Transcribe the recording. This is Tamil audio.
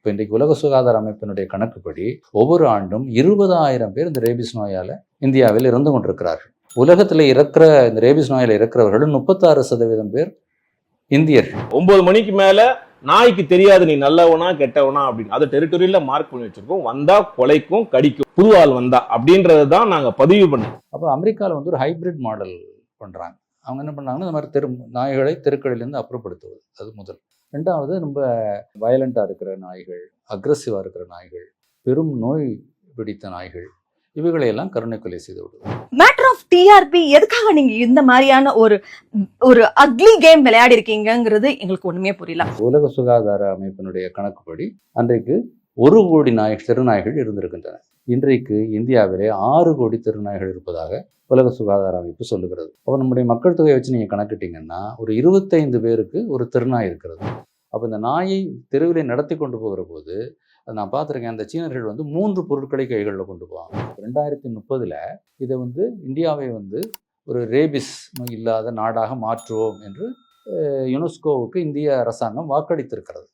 இப்போ இன்றைக்கு உலக சுகாதார அமைப்பினுடைய கணக்குப்படி ஒவ்வொரு ஆண்டும் 20,000 பேர் இந்த ரேபிஸ் நோயால் இந்தியாவில் இறந்து கொண்டிருக்கிறார்கள். உலகத்தில் இறக்குற இந்த ரேபிஸ் நோயால் இறக்குறவர்கள் 36% பேர் இந்தியர்கள். 9 மணிக்கு மேல நாய்க்கு தெரியாது நீ நல்லவனா கெட்டவனா அப்படின்னு. அதை டெரிட்டரியில மார்க் பண்ணி வச்சிருக்கோம். வந்தா கொலைக்கும் கடிக்கும், புதுவால் வந்தா அப்படின்றதான் நாங்க பதிவு பண்ணோம். அப்போ அமெரிக்காவில் வந்து ஒரு ஹைபிரிட் மாடல் பண்றாங்க. அவங்க என்ன பண்ணாங்கன்னா, இந்த மாதிரி நாய்களை தெருக்களிலிருந்து அப்புறப்படுத்துவது, அது முதல். ரெண்டாவது, ரொம்ப வயலண்டாக இருக்கிற நாய்கள், அக்ரெசிவாக இருக்கிற நாய்கள், பெரும் நோய் பிடித்த நாய்கள், இவைகளையெல்லாம் கருணை கொலை செய்து விடுவோம். மேட்டர் ஆஃப் டிஆர்பி, எதுக்காக நீங்க இந்த மாதிரியான ஒரு அக்லி கேம் விளையாடி இருக்கீங்கிறது எங்களுக்கு ஒண்ணுமே புரியல. உலக சுகாதார அமைப்பினுடைய கணக்குப்படி அன்றைக்கு 1 கோடி தெருநாய்கள் இருந்திருக்கின்றன. இன்றைக்கு இந்தியாவிலே 6 கோடி தெருநாய்கள் இருப்பதாக உலக சுகாதார அமைப்பு சொல்லுகிறது. அப்போ நம்முடைய மக்கள் தொகையை வச்சு நீங்கள் கணக்கிட்டீங்கன்னா ஒரு 25 பேருக்கு ஒரு தெருநாய் இருக்கிறது. அப்போ இந்த நாயை தெருவிலே நடத்தி கொண்டு போகிற போது நான் பார்த்துருக்கேன், அந்த சீனர்கள் வந்து 3 பொருட்களை கைகளில் கொண்டு போவாங்க. 2030 இதை வந்து இந்தியாவை வந்து ஒரு ரேபிஸ் நோய் இல்லாத நாடாக மாற்றுவோம் என்று யுனெஸ்கோவுக்கு இந்திய அரசாங்கம் வாக்களித்திருக்கிறது.